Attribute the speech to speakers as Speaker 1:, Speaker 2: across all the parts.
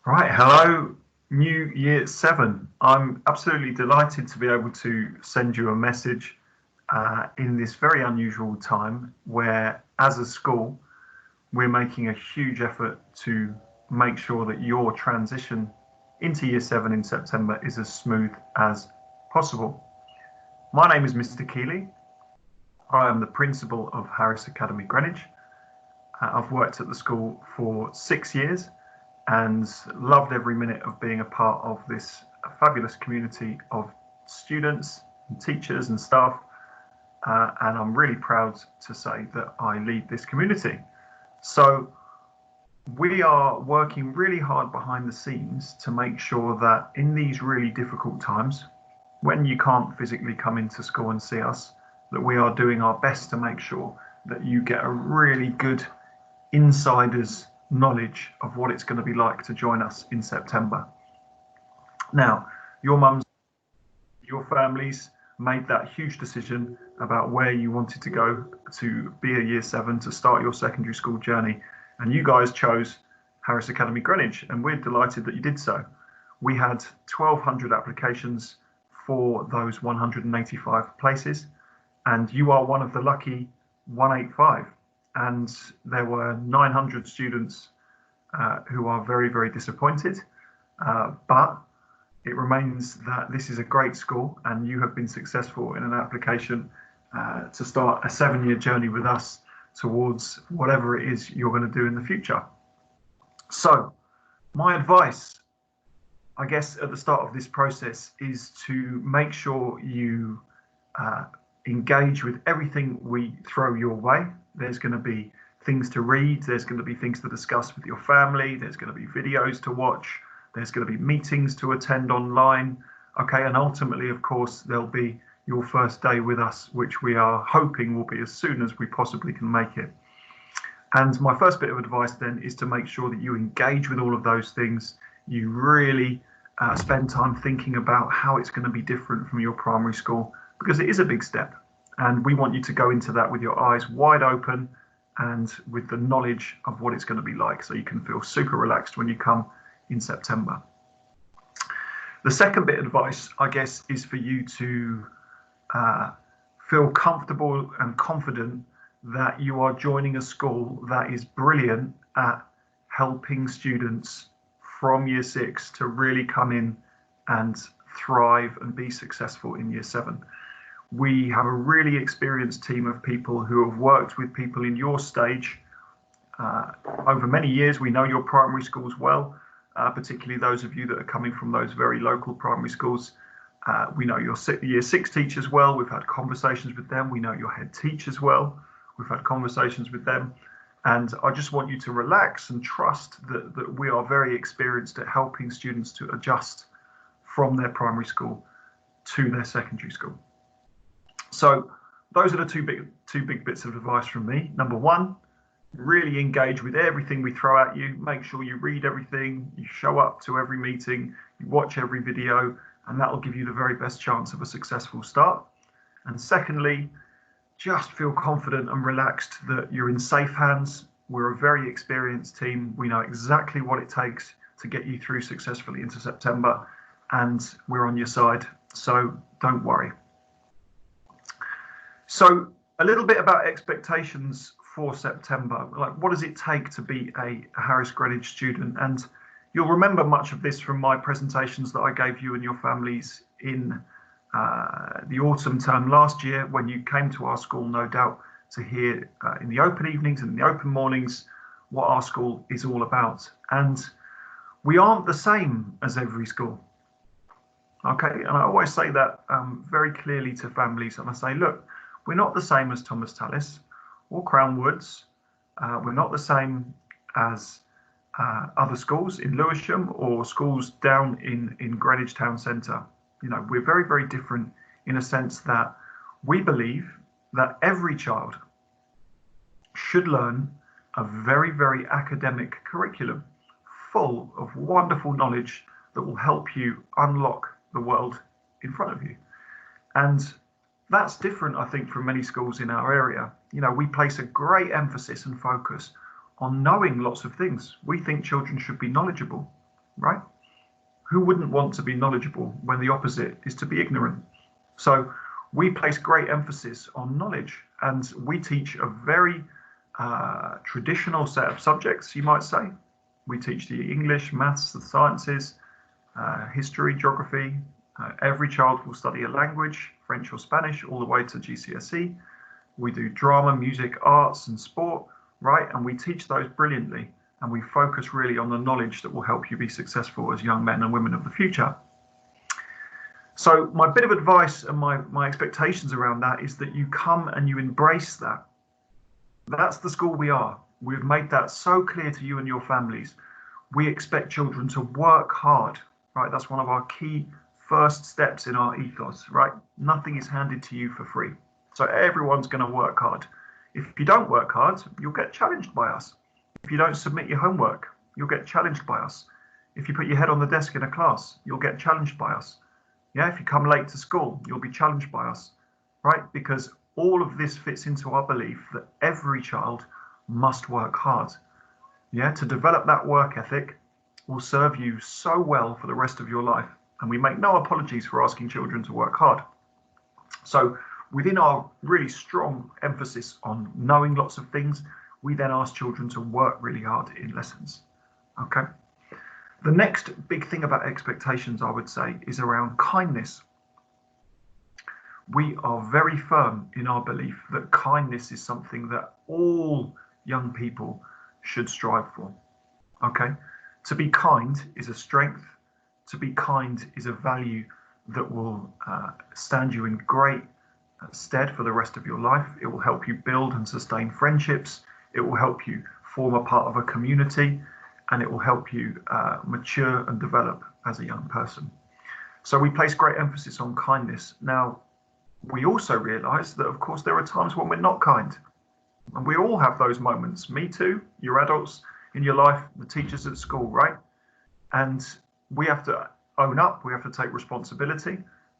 Speaker 1: Right, hello, New Year 7. I'm absolutely delighted to be able to send you a message in this very unusual time where, as a school, we're making a huge effort to make sure that your transition into Year 7 in September is as smooth as possible. My name is Mr Keely. I am the principal of Harris Academy Greenwich. I've worked at the school for 6 years and loved every minute of being a part of this fabulous community of students and teachers and staff. And I'm really proud to say that I lead this community. So we are working really hard behind the scenes to make sure that in these really difficult times, when you can't physically come into school and see us, that we are doing our best to make sure that you get a really good insider's knowledge of what it's going to be like to join us in September. Now, your mums, your families made that huge decision about where you wanted to go to be a Year 7 to start your secondary school journey, and you guys chose Harris Academy Greenwich, and we're delighted that you did so. We had 1,200 applications for those 185 places, and you are one of the lucky 185. And there were 900 students who are very, very disappointed. But it remains that this is a great school and you have been successful in an application to start a 7-year journey with us towards whatever it is you're going to do in the future. So my advice, I guess, at the start of this process is to make sure you engage with everything we throw your way. There's going to be things to read, there's going to be things to discuss with your family, there's going to be videos to watch, there's going to be meetings to attend online. Okay, and ultimately, of course, there'll be your first day with us, which we are hoping will be as soon as we possibly can make it. And my first bit of advice then is to make sure that you engage with all of those things. You really spend time thinking about how it's going to be different from your primary school, because it is a big step. And we want you to go into that with your eyes wide open and with the knowledge of what it's going to be like, so you can feel super relaxed when you come in September. The second bit of advice, I guess, is for you to feel comfortable and confident that you are joining a school that is brilliant at helping students from Year 6 to really come in and thrive and be successful in Year 7. We have a really experienced team of people who have worked with people in your stage over many years. We know your primary schools well, particularly those of you that are coming from those very local primary schools. We know your Year 6 teachers well. We've had conversations with them. We know your head teachers well. We've had conversations with them. And I just want you to relax and trust that we are very experienced at helping students to adjust from their primary school to their secondary school. So those are the two big bits of advice from me. Number one, really engage with everything we throw at you. Make sure you read everything, you show up to every meeting, you watch every video, and that will give you the very best chance of a successful start. And secondly, just feel confident and relaxed that you're in safe hands. We're a very experienced team. We know exactly what it takes to get you through successfully into September, and we're on your side, so don't worry. So a little bit about expectations for September. Like, what does it take to be a Harris Greenwich student? And you'll remember much of this from my presentations that I gave you and your families in the autumn term last year, when you came to our school, no doubt, to hear in the open evenings and in the open mornings what our school is all about. And we aren't the same as every school. Okay, and I always say that very clearly to families, and I say, look, we're not the same as Thomas Tallis or Crown Woods. We're not the same as other schools in Lewisham or schools down in Greenwich Town Centre. You know, we're very, very different in a sense that we believe that every child should learn a very, very academic curriculum full of wonderful knowledge that will help you unlock the world in front of you. And that's different, I think, from many schools in our area. You know, we place a great emphasis and focus on knowing lots of things. We think children should be knowledgeable. right? Who wouldn't want to be knowledgeable when the opposite is to be ignorant? So we place great emphasis on knowledge, and we teach a very traditional set of subjects, you might say. We teach the English, maths, the sciences, history, geography. Every child will study a language, French or Spanish, all the way to GCSE. We do drama, music, arts, and sport, right? And we teach those brilliantly. And we focus really on the knowledge that will help you be successful as young men and women of the future. So my bit of advice and my expectations around that is that you come and you embrace that. That's the school we are. We've made that so clear to you and your families. We expect children to work hard, right? That's one of our key first steps in our ethos, right? Nothing is handed to you for free. So everyone's going to work hard. If you don't work hard, you'll get challenged by us. If you don't submit your homework, you'll get challenged by us. If you put your head on the desk in a class, you'll get challenged by us. Yeah, if you come late to school, you'll be challenged by us, right? Because all of this fits into our belief that every child must work hard. Yeah, to develop that work ethic will serve you so well for the rest of your life. And we make no apologies for asking children to work hard. So within our really strong emphasis on knowing lots of things, we then ask children to work really hard in lessons. Okay. The next big thing about expectations, I would say, is around kindness. We are very firm in our belief that kindness is something that all young people should strive for. Okay. To be kind is a strength. To be kind is a value that will stand you in great stead for the rest of your life. It will help you build and sustain friendships. It will help you form a part of a community, and it will help you mature and develop as a young person. So we place great emphasis on kindness. Now, we also realize that, of course, there are times when we're not kind. And we all have those moments. Me too, your adults in your life, the teachers at school, right? And we have to own up, we have to take responsibility,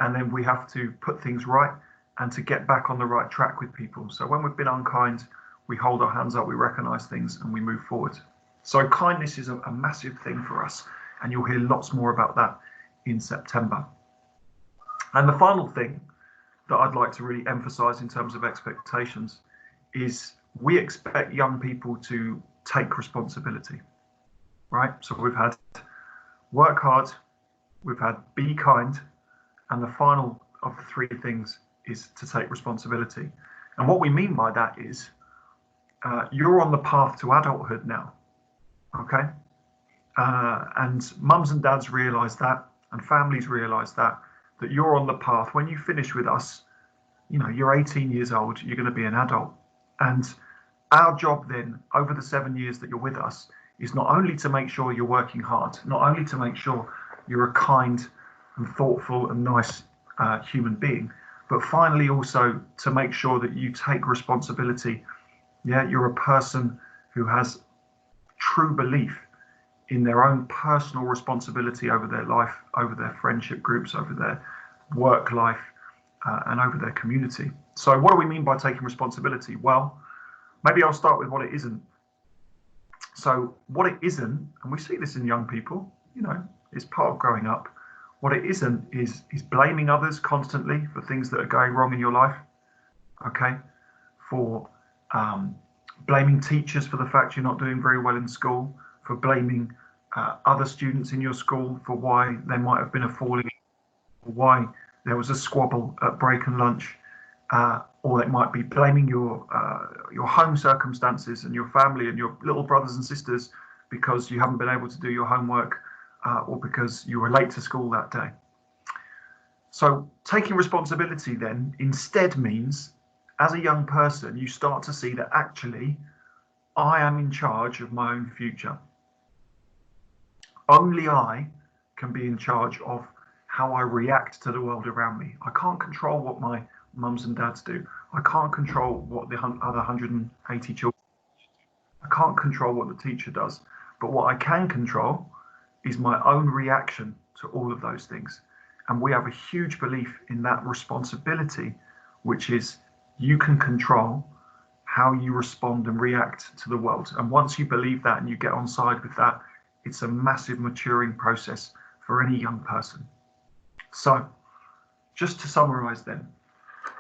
Speaker 1: and then we have to put things right and to get back on the right track with people. So when we've been unkind, we hold our hands up, we recognize things, and we move forward. So kindness is a massive thing for us, and you'll hear lots more about that in September. And the final thing that I'd like to really emphasize in terms of expectations is we expect young people to take responsibility, right? So we've had work hard, we've had be kind, and the final of the three things is to take responsibility. And what we mean by that is you're on the path to adulthood now, okay? And mums and dads realize that, and families realize that you're on the path. When you finish with us, you know, you're 18 years old, you're going to be an adult. And our job then, over the 7 years that you're with us, is not only to make sure you're working hard, not only to make sure you're a kind and thoughtful and nice human being, but finally also to make sure that you take responsibility. Yeah, you're a person who has true belief in their own personal responsibility over their life, over their friendship groups, over their work life, and over their community. So what do we mean by taking responsibility? Well, maybe I'll start with what it isn't. So what it isn't, and we see this in young people, you know, it's part of growing up. What it isn't is blaming others constantly for things that are going wrong in your life. Okay, for blaming teachers for the fact you're not doing very well in school, for blaming other students in your school for why there might have been a falling, or why there was a squabble at break and lunch, or it might be blaming your home circumstances and your family and your little brothers and sisters because you haven't been able to do your homework, or because you were late to school that day. So taking responsibility then instead means, as a young person, you start to see that actually I am in charge of my own future. Only I can be in charge of how I react to the world around me. I can't control what my mums and dads do. I can't control what the other 180 children. I can't control what the teacher does. But what I can control is my own reaction to all of those things. And we have a huge belief in that responsibility, which is you can control how you respond and react to the world. And once you believe that and you get on side with that, It's a massive maturing process for any young person. So just to summarize then,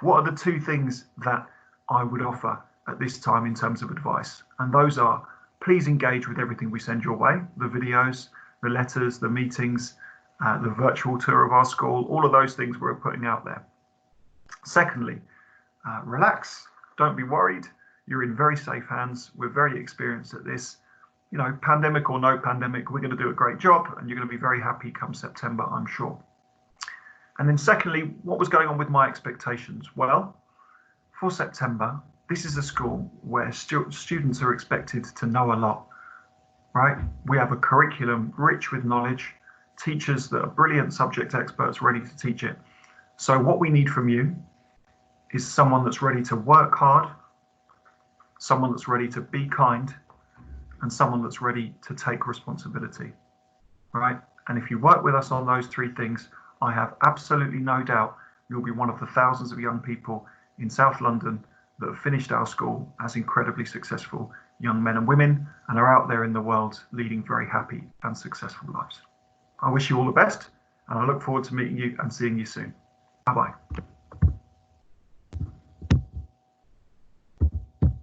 Speaker 1: what are the two things that I would offer at this time in terms of advice? And those are, please engage with everything we send your way, the videos, the letters, the meetings, the virtual tour of our school, all of those things we're putting out there. Secondly, relax, don't be worried. You're in very safe hands. We're very experienced at this. You know, pandemic or no pandemic, we're going to do a great job and you're going to be very happy come September, I'm sure. And then secondly, what was going on with my expectations? Well, for September, this is a school where students are expected to know a lot, right? We have a curriculum rich with knowledge, teachers that are brilliant subject experts ready to teach it. So what we need from you is someone that's ready to work hard, someone that's ready to be kind, and someone that's ready to take responsibility, right? And if you work with us on those three things, I have absolutely no doubt you'll be one of the thousands of young people in South London that have finished our school as incredibly successful young men and women and are out there in the world leading very happy and successful lives. I wish you all the best, and I look forward to meeting you and seeing you soon. Bye-bye.